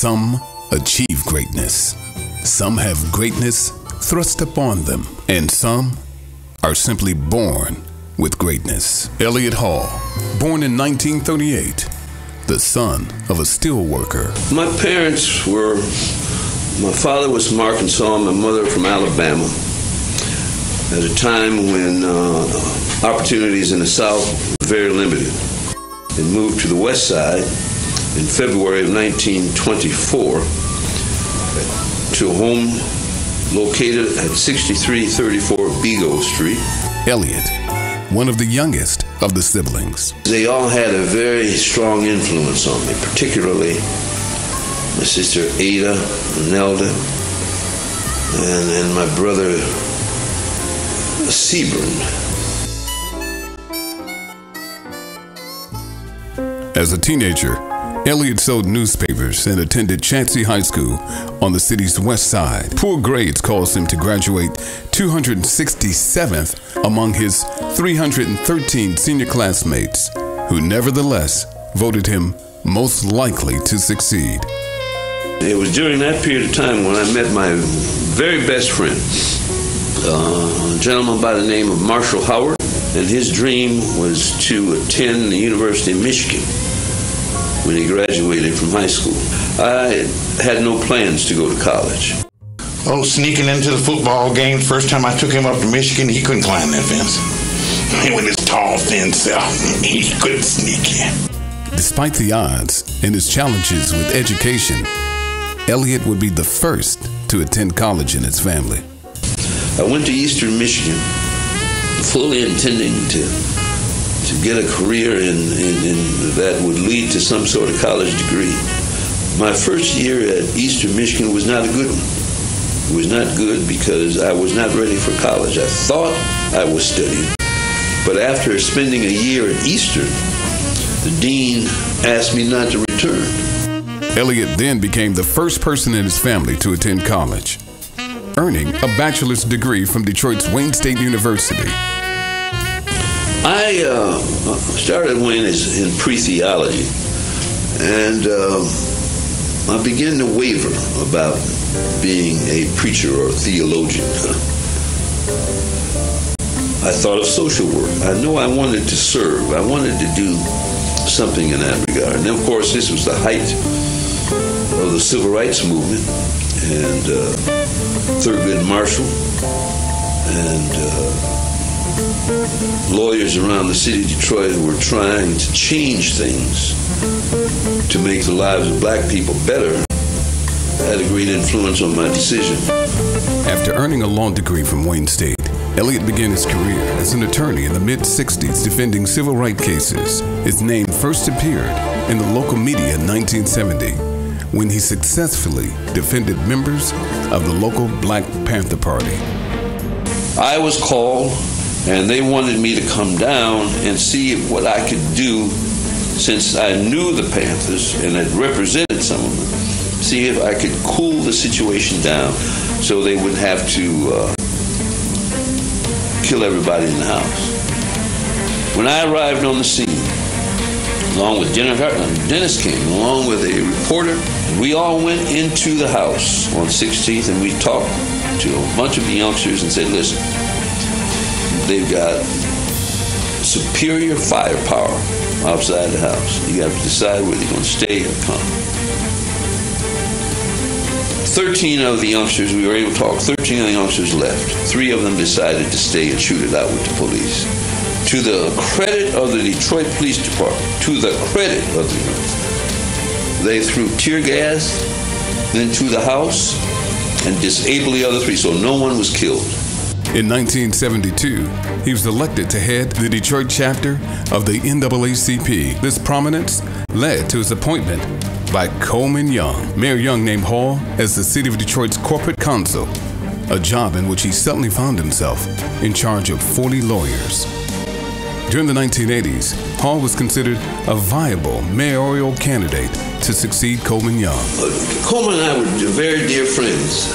Some achieve greatness. Some have greatness thrust upon them, and some are simply born with greatness. ELLIOT Hall, born in 1938, the son of a steel worker. My parents were, my father was from Arkansas, my mother from Alabama. At a time when opportunities in the South were very limited. They moved to the West Side in February of 1924 to a home located at 6334 Bego Street. ELLIOT, one of the youngest of the siblings. They all had a very strong influence on me, particularly my sister Ada, Nelda, and my brother Sebring. As a teenager, ELLIOT sold newspapers and attended Chancey High School on the city's west side. Poor grades caused him to graduate 267th among his 313 senior classmates, who nevertheless voted him most likely to succeed. It was during that period of time when I met my very best friend, a gentleman by the name of Marshall Howard, and his dream was to attend the University of Michigan when he graduated from high school. I had no plans to go to college. Oh, sneaking into the football game, first time I took him up to Michigan, he couldn't climb that fence. With his tall, thin self, he couldn't sneak in. Despite the odds and his challenges with education, ELLIOT would be the first to attend college in his family. I went to Eastern Michigan, fully intending to get a career that would lead to some sort of college degree. My first year at Eastern Michigan was not a good one. It was not good because I was not ready for college. I thought I was studying, but after spending a year at Eastern, the dean asked me not to return. ELLIOT then became the first person in his family to attend college, earning a bachelor's degree from Detroit's Wayne State University. I started Wayne in pre-theology, and I began to waver about being a preacher or a theologian. I thought of social work. I know I wanted to serve. I wanted to do something in that regard. And of course, this was the height of the civil rights movement, and Thurgood Marshall, and lawyers around the city of Detroit who were trying to change things to make the lives of black people better had a great influence on my decision. After earning a law degree from Wayne State, ELLIOT began his career as an attorney in the mid-60s defending civil rights cases. His name first appeared in the local media in 1970 when he successfully defended members of the local Black Panther Party. I was called, and they wanted me to come down and see what I could do, since I knew the Panthers and had represented some of them, see if I could cool the situation down so they wouldn't have to kill everybody in the house. When I arrived on the scene, along with Dennis came, along with a reporter, we all went into the house on 16th, and we talked to a bunch of the youngsters and said, listen, they've got superior firepower outside the house. You have to decide whether you're going to stay or come. 13 of the youngsters, we were able to talk, 13 of the youngsters left. 3 of them decided to stay and shoot it out with the police. To the credit of the Detroit Police Department, they threw tear gas into the house and disabled the other 3, so no one was killed. In 1972, he was elected to head the Detroit chapter of the NAACP. This prominence led to his appointment by Coleman Young. Mayor Young named Hall as the City of Detroit's corporate counsel, a job in which he suddenly found himself in charge of 40 lawyers. During the 1980s, Hall was considered a viable mayoral candidate to succeed Coleman Young. Coleman and I were very dear friends.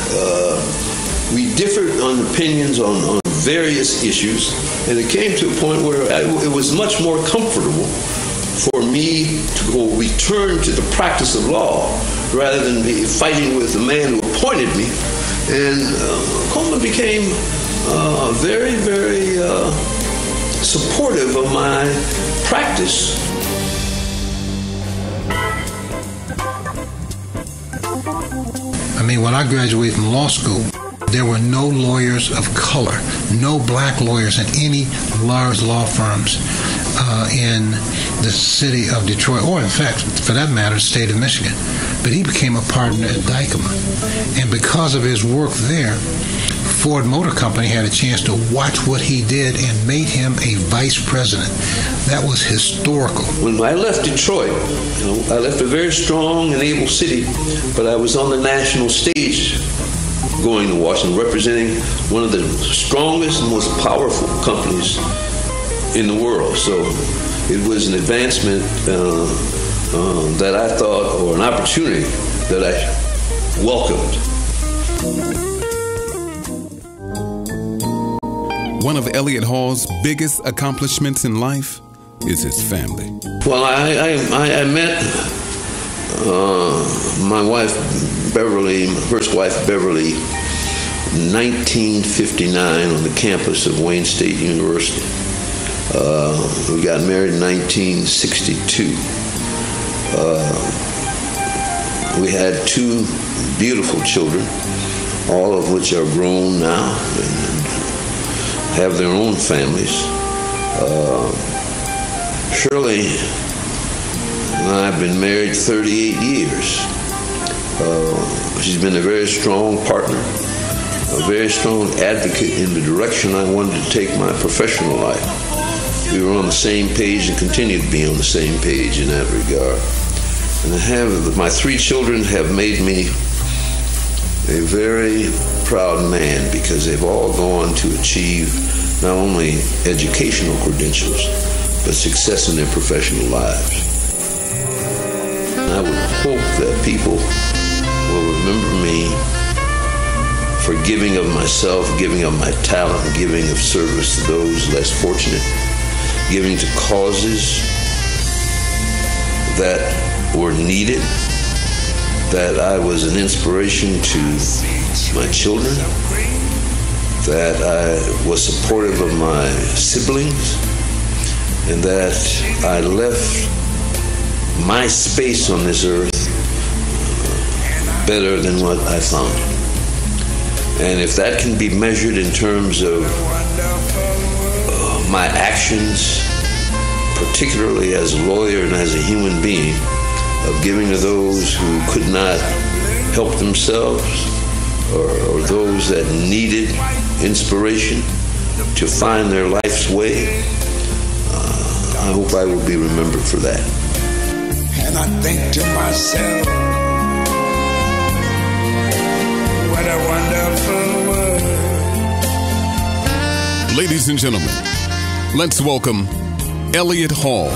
We differed on opinions on various issues, and it came to a point where it was much more comfortable for me to go return to the practice of law rather than be fighting with the man who appointed me. And Coleman became very, very supportive of my practice. I mean, when I graduated from law school, there were no lawyers of color, no black lawyers in any large law firms in the city of Detroit, or in fact, for that matter, the state of Michigan. But he became a partner at Dykema. And because of his work there, Ford Motor Company had a chance to watch what he did and made him a vice president. That was historical. When I left Detroit, I left a very strong and able city, but I was on the national stage going to Washington, representing one of the strongest and most powerful companies in the world. So it was an advancement that I thought, or an opportunity that I welcomed. One of Elliot Hall's biggest accomplishments in life is his family. Well, I met my wife, Beverly, my first wife, Beverly, in 1959 on the campus of Wayne State University. We got married in 1962. We had 2 beautiful children, all of which are grown now and have their own families. Shirley and I have been married 38 years. She's been a very strong partner, a very strong advocate in the direction I wanted to take my professional life. We were on the same page and continue to be on the same page in that regard. And my 3 children have made me a very proud man because they've all gone to achieve not only educational credentials, but success in their professional lives. And I would hope that people will remember me for giving of myself, giving of my talent, giving of service to those less fortunate, giving to causes that were needed, that I was an inspiration to my children, that I was supportive of my siblings, and that I left my space on this earth better than what I found it. And if that can be measured in terms of my actions, particularly as a lawyer and as a human being, of giving to those who could not help themselves, or those that needed inspiration to find their life's way, I hope I will be remembered for that. And I think to myself, what a wonderful world. Ladies and gentlemen, let's welcome Elliot Hall.